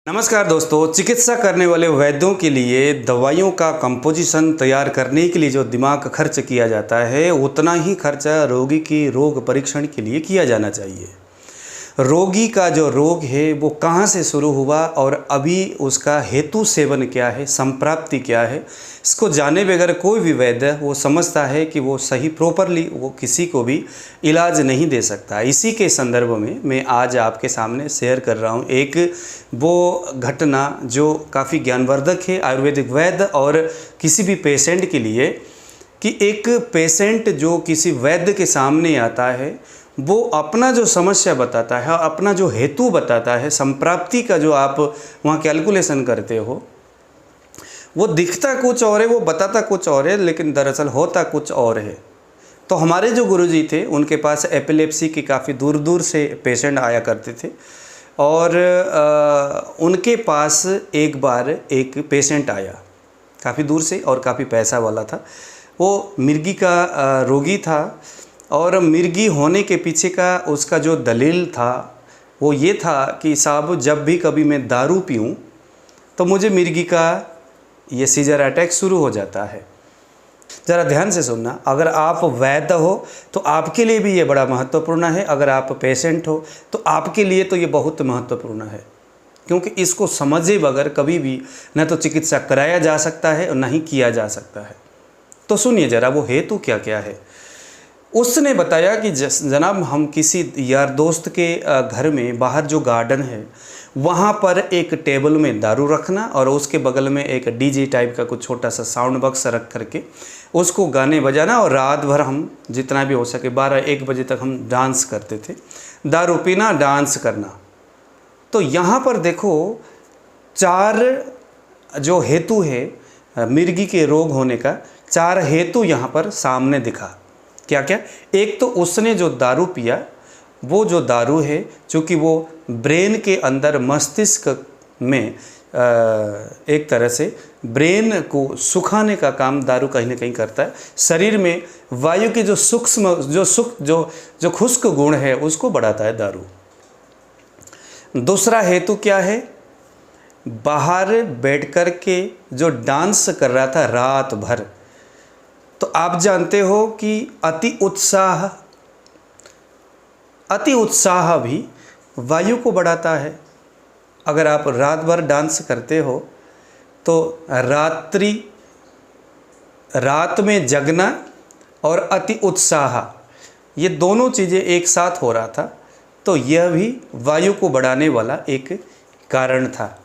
नमस्कार दोस्तों, चिकित्सा करने वाले वैद्यों के लिए दवाइयों का कंपोजिशन तैयार करने के लिए जो दिमाग खर्च किया जाता है उतना ही खर्चा रोगी की रोग परीक्षण के लिए किया जाना चाहिए। रोगी का जो रोग है वो कहाँ से शुरू हुआ और अभी उसका हेतु सेवन क्या है, संप्राप्ति क्या है, इसको जाने बगैर कोई भी वैद्य वो समझता है कि वो सही प्रॉपरली वो किसी को भी इलाज नहीं दे सकता। इसी के संदर्भ में मैं आज आपके सामने शेयर कर रहा हूँ एक वो घटना जो काफ़ी ज्ञानवर्धक है आयुर्वेदिक वैद्य और किसी भी पेशेंट के लिए, कि एक पेशेंट जो किसी वैद्य के सामने आता है वो अपना जो समस्या बताता है, अपना जो हेतु बताता है, संप्राप्ति का जो आप वहाँ कैलकुलेशन करते हो, वो दिखता कुछ और है, वो बताता कुछ और है, लेकिन दरअसल होता कुछ और है। तो हमारे जो गुरुजी थे उनके पास एपिलेप्सी के काफ़ी दूर दूर से पेशेंट आया करते थे और उनके पास एक बार एक पेशेंट आया काफ़ी दूर से और काफ़ी पैसा वाला था। वो मिर्गी का रोगी था और मिर्गी होने के पीछे का उसका जो दलील था वो ये था कि साहब जब भी कभी मैं दारू पीऊँ तो मुझे मिर्गी का ये सीजर अटैक शुरू हो जाता है। ज़रा ध्यान से सुनना, अगर आप वैद्य हो तो आपके लिए भी ये बड़ा महत्वपूर्ण है, अगर आप पेशेंट हो तो आपके लिए तो ये बहुत महत्वपूर्ण है, क्योंकि इसको समझे बगैर कभी भी न तो चिकित्सा कराया जा सकता है और न ही किया जा सकता है। तो सुनिए ज़रा वो हेतु क्या क्या है। उसने बताया कि जनाब हम किसी यार दोस्त के घर में बाहर जो गार्डन है वहाँ पर एक टेबल में दारू रखना और उसके बगल में एक डीजे टाइप का कुछ छोटा सा साउंड बॉक्स रख करके उसको गाने बजाना और रात भर हम जितना भी हो सके 12-1 बजे तक हम डांस करते थे, दारू पीना, डांस करना। तो यहाँ पर देखो 4 जो हेतु है मिर्गी के रोग होने का, 4 हेतु यहाँ पर सामने दिखा। क्या क्या? एक तो उसने जो दारू पिया, वो जो दारू है चूँकि वो ब्रेन के अंदर मस्तिष्क में एक तरह से ब्रेन को सुखाने का काम दारू कहीं ना कहीं करता है। शरीर में वायु के जो सूक्ष्म जो खुश्क गुण है उसको बढ़ाता है दारू। दूसरा हेतु क्या है? बाहर बैठ कर के जो डांस कर रहा था रात भर, तो आप जानते हो कि अति उत्साह भी वायु को बढ़ाता है। अगर आप रात भर डांस करते हो तो रात में जगना और अति उत्साह, ये दोनों चीज़ें एक साथ हो रहा था, तो यह भी वायु को बढ़ाने वाला एक कारण था।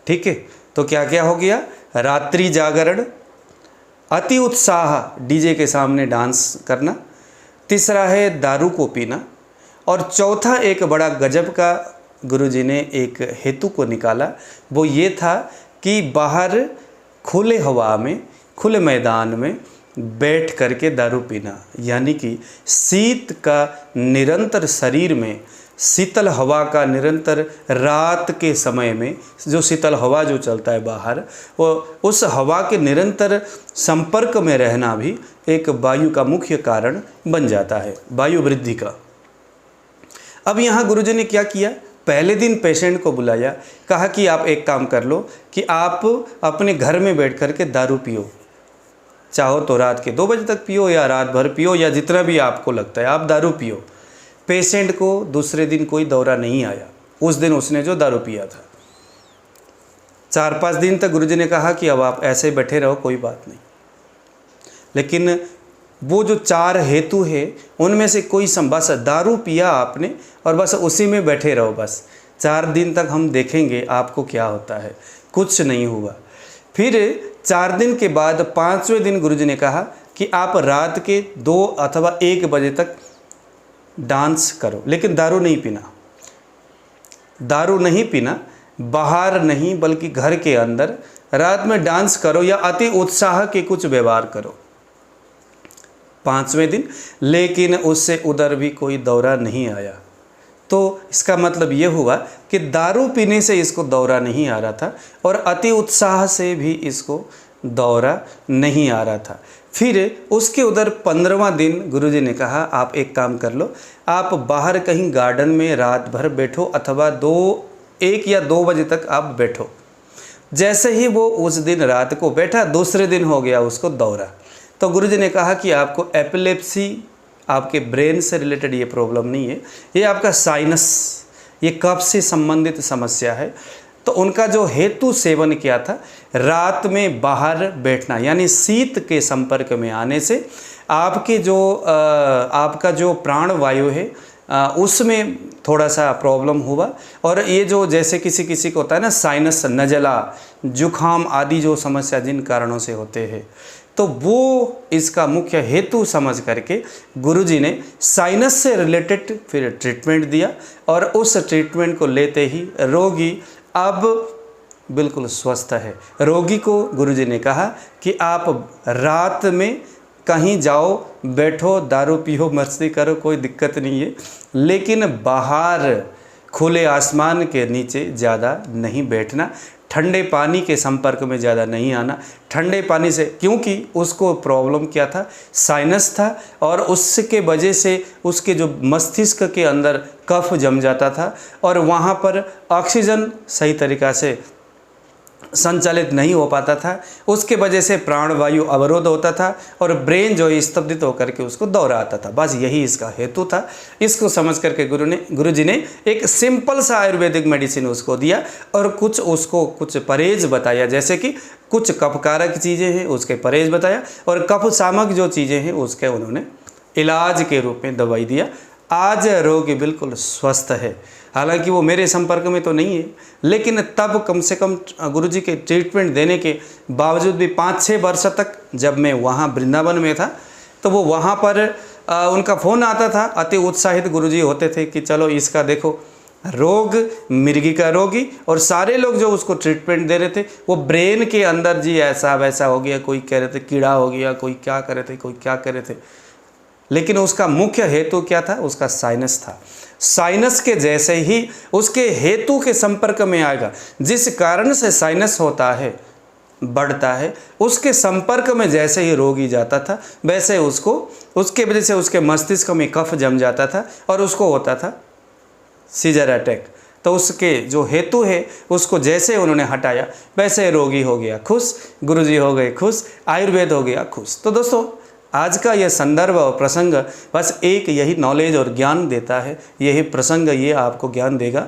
ठीक है, तो क्या क्या हो गया? रात्रि जागरण, अति उत्साह, डीजे के सामने डांस करना, तीसरा है दारू को पीना, और चौथा एक बड़ा गजब का गुरुजी ने एक हेतु को निकाला। वो ये था कि बाहर खुले हवा में, खुले मैदान में बैठ करके दारू पीना, यानी कि शीत का निरंतर शरीर में, शीतल हवा का निरंतर रात के समय में जो शीतल हवा जो चलता है बाहर, वो उस हवा के निरंतर संपर्क में रहना भी एक वायु का मुख्य कारण बन जाता है, वायु वृद्धि का। अब यहाँ गुरुजी ने क्या किया? पहले दिन पेशेंट को बुलाया, कहा कि आप एक काम कर लो कि आप अपने घर में बैठ कर के दारू पियो, चाहो तो रात के 2 बजे तक पियो या रात भर पियो या जितना भी आपको लगता है आप दारू पियो। पेशेंट को दूसरे दिन कोई दौरा नहीं आया, उस दिन उसने जो दारू पिया था। 4-5 दिन तक गुरुजी ने कहा कि अब आप ऐसे बैठे रहो, कोई बात नहीं। लेकिन वो जो 4 हेतु है उनमें से कोई बस दारू पिया आपने और बस उसी में बैठे रहो, बस 4 दिन तक हम देखेंगे आपको क्या होता है। कुछ नहीं हुआ। फिर 4 दिन के बाद 5वें दिन गुरुजी ने कहा कि आप रात के 2 अथवा 1 बजे तक डांस करो, लेकिन दारू नहीं पीना। दारू नहीं पीना, बाहर नहीं बल्कि घर के अंदर रात में डांस करो या अति उत्साह के कुछ व्यवहार करो। 5वें दिन, लेकिन उससे उधर भी कोई दौरा नहीं आया। तो इसका मतलब ये हुआ कि दारू पीने से इसको दौरा नहीं आ रहा था और अति उत्साह से भी इसको दौरा नहीं आ रहा था। फिर उसके उधर 15वां दिन गुरुजी ने कहा आप एक काम कर लो, आप बाहर कहीं गार्डन में रात भर बैठो अथवा 2 1 या 2 बजे तक आप बैठो। जैसे ही वो उस दिन रात को बैठा, दूसरे दिन हो गया उसको दौरा। तो गुरुजी ने कहा कि आपको एपिलेप्सी, आपके ब्रेन से रिलेटेड ये प्रॉब्लम नहीं है, ये आपका साइनस, ये कफ से संबंधित समस्या है। तो उनका जो हेतु सेवन किया था, रात में बाहर बैठना, यानी शीत के संपर्क में आने से आपके जो आपका जो प्राण वायु है उसमें थोड़ा सा प्रॉब्लम हुआ। और ये जो जैसे किसी किसी को होता है ना साइनस, नज़ला, जुखाम आदि जो समस्या जिन कारणों से होते हैं, तो वो इसका मुख्य हेतु समझ करके गुरुजी ने साइनस से रिलेटेड फिर ट्रीटमेंट दिया। और उस ट्रीटमेंट को लेते ही रोगी अब बिल्कुल स्वस्थ है। रोगी को गुरुजी ने कहा कि आप रात में कहीं जाओ, बैठो, दारू पियो, मस्ती करो, कोई दिक्कत नहीं है, लेकिन बाहर खुले आसमान के नीचे ज़्यादा नहीं बैठना, ठंडे पानी के संपर्क में ज़्यादा नहीं आना। ठंडे पानी से, क्योंकि उसको प्रॉब्लम क्या था, साइनस था, और उसके वजह से उसके जो मस्तिष्क के अंदर कफ जम जाता था और वहाँ पर ऑक्सीजन सही तरीक़ा से संचालित नहीं हो पाता था। उसके वजह से प्राणवायु अवरोध होता था और ब्रेन जो है स्तब्धित होकर के उसको दौरा आता था। बस यही इसका हेतु था। इसको समझ करके गुरुजी ने एक सिंपल सा आयुर्वेदिक मेडिसिन उसको दिया और कुछ परहेज बताया, जैसे कि कुछ कफकारक चीज़ें हैं उसके परहेज बताया और कफ सामक जो चीज़ें हैं उसके उन्होंने इलाज के रूप में दवाई दिया। आज रोगी बिल्कुल स्वस्थ है। हालांकि वो मेरे संपर्क में तो नहीं है, लेकिन तब कम से कम गुरुजी के ट्रीटमेंट देने के बावजूद भी 5-6 वर्ष तक जब मैं वहाँ वृंदावन में था, तो वो वहाँ पर उनका फ़ोन आता था। अति उत्साहित गुरुजी होते थे कि चलो इसका देखो रोग, मिर्गी का रोगी, और सारे लोग जो उसको ट्रीटमेंट दे रहे थे वो ब्रेन के अंदर जी ऐसा वैसा हो गया, कोई कह रहे थे कीड़ा हो गया, कोई क्या कर रहे थे, कोई क्या कर रहे थे, लेकिन उसका मुख्य हेतु क्या था, उसका साइनस था। साइनस के जैसे ही उसके हेतु के संपर्क में आएगा, जिस कारण से साइनस होता है, बढ़ता है, उसके संपर्क में जैसे ही रोगी जाता था, वैसे उसको उसके वजह से उसके मस्तिष्क में कफ जम जाता था और उसको होता था सीजर अटैक। तो उसके जो हेतु है उसको जैसे उन्होंने हटाया, वैसे रोगी हो गया खुश, गुरुजी हो गए खुश, आयुर्वेद हो गया खुश। तो दोस्तों, आज का यह संदर्भ और प्रसंग बस एक यही नॉलेज और ज्ञान देता है। यही प्रसंग ये आपको ज्ञान देगा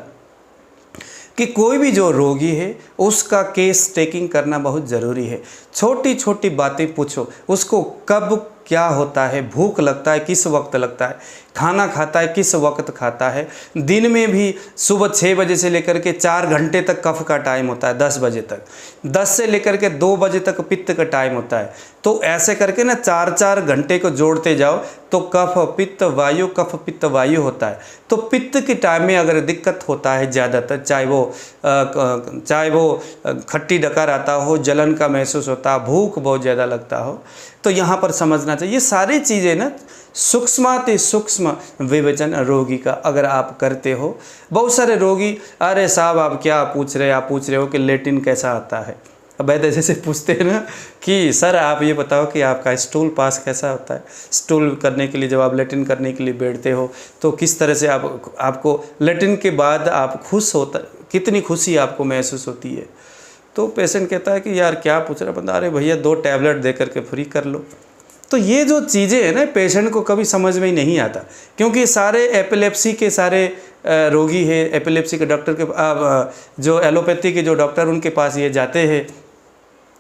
कि कोई भी जो रोगी है उसका केस टेकिंग करना बहुत ज़रूरी है। छोटी छोटी बातें पूछो उसको, कब क्या होता है, भूख लगता है किस वक्त लगता है, खाना खाता है किस वक्त खाता है, दिन में भी सुबह 6 बजे से लेकर के 4 घंटे तक कफ का टाइम होता है, 10 बजे तक, 10 से लेकर के 2 बजे तक पित्त का टाइम होता है। तो ऐसे करके ना 4-4 घंटे को जोड़ते जाओ तो कफ पित्त वायु, कफ पित्त वायु होता है। तो पित्त के टाइम में अगर दिक्कत होता है ज़्यादातर, चाहे वो खट्टी डकार आता हो, जलन का महसूस होता हो, भूख बहुत ज़्यादा लगता हो, तो यहाँ पर समझना चाहिए ये सारी चीज़ें ना सूक्ष्माति सूक्ष्म विवेचन रोगी का अगर आप करते हो। बहुत सारे रोगी, अरे साहब आप क्या पूछ रहे हो कि लेटिन कैसा आता है। अब ऐसे से पूछते हैं ना कि सर आप ये बताओ कि आपका स्टूल पास कैसा होता है, स्टूल करने के लिए जब आप लेटिन करने के लिए बैठते हो तो किस तरह से आपको लेटिन के बाद आप खुश होता, कितनी खुशी आपको महसूस होती है। तो पेशेंट कहता है कि यार क्या पूछ रहा बंदा, अरे भैया 2 टैबलेट दे करके फ्री कर लो। तो ये जो चीज़ें हैं ना पेशेंट को कभी समझ में ही नहीं आता, क्योंकि सारे एपिलेप्सी के सारे रोगी है, एपिलेप्सी के डॉक्टर के जो एलोपैथी के जो डॉक्टर उनके पास ये जाते हैं,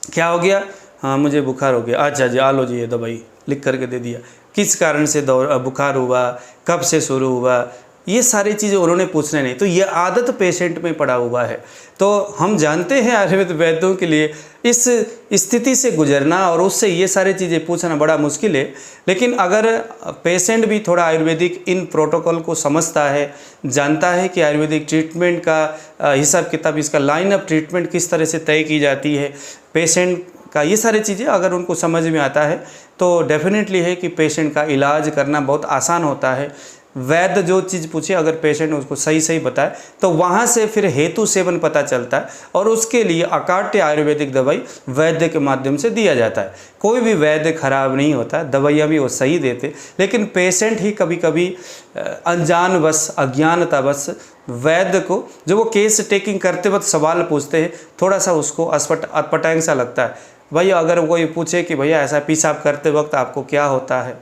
क्या हो गया, हाँ मुझे बुखार हो गया, अच्छा जी आ लो जी ये दवाई लिख करके दे दिया, किस कारण से बुखार हुआ, कब से शुरू हुआ, ये सारी चीज़ें उन्होंने पूछने नहीं। तो ये आदत पेशेंट में पड़ा हुआ है। तो हम जानते हैं आयुर्वेद वैद्यों के लिए इस स्थिति से गुजरना और उससे ये सारी चीज़ें पूछना बड़ा मुश्किल है। लेकिन अगर पेशेंट भी थोड़ा आयुर्वेदिक इन प्रोटोकॉल को समझता है, जानता है कि आयुर्वेदिक ट्रीटमेंट का हिसाब किताब, इसका लाइन ऑफ ट्रीटमेंट किस तरह से तय की जाती है, पेशेंट का ये सारी चीज़ें अगर उनको समझ में आता है तो डेफिनेटली है कि पेशेंट का इलाज करना बहुत आसान होता है। वैद्य जो चीज़ पूछे अगर पेशेंट उसको सही सही बताए तो वहाँ से फिर हेतु सेवन पता चलता है और उसके लिए अकाट्य आयुर्वेदिक दवाई वैद्य के माध्यम से दिया जाता है। कोई भी वैद्य खराब नहीं होता, दवाइयाँ भी वो सही देते, लेकिन पेशेंट ही कभी कभी अनजानवश अज्ञानतावश वैद्य को जो वो केस टेकिंग करते वक्त सवाल पूछते हैं, थोड़ा सा उसको अटपटांग सा लगता है। भैया अगर कोई पूछे कि भैया ऐसा पेशाब करते वक्त आपको क्या होता है,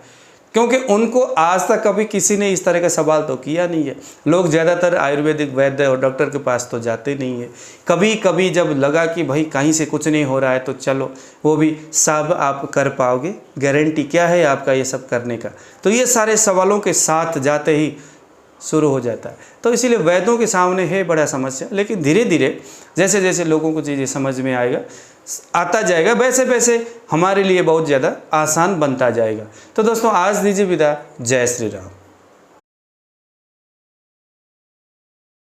क्योंकि उनको आज तक कभी किसी ने इस तरह का सवाल तो किया नहीं है। लोग ज़्यादातर आयुर्वेदिक वैद्य और डॉक्टर के पास तो जाते नहीं है। कभी कभी जब लगा कि भाई कहीं से कुछ नहीं हो रहा है तो चलो, वो भी सब आप कर पाओगे, गारंटी क्या है आपका ये सब करने का, तो ये सारे सवालों के साथ जाते ही शुरू हो जाता है। तो इसीलिए वैद्यों के सामने है बड़ा समस्या, लेकिन धीरे धीरे जैसे जैसे लोगों को चीज़ें समझ में आता जाएगा वैसे वैसे हमारे लिए बहुत ज़्यादा आसान बनता जाएगा। तो दोस्तों आज दीजिए विदा, जय श्री राम।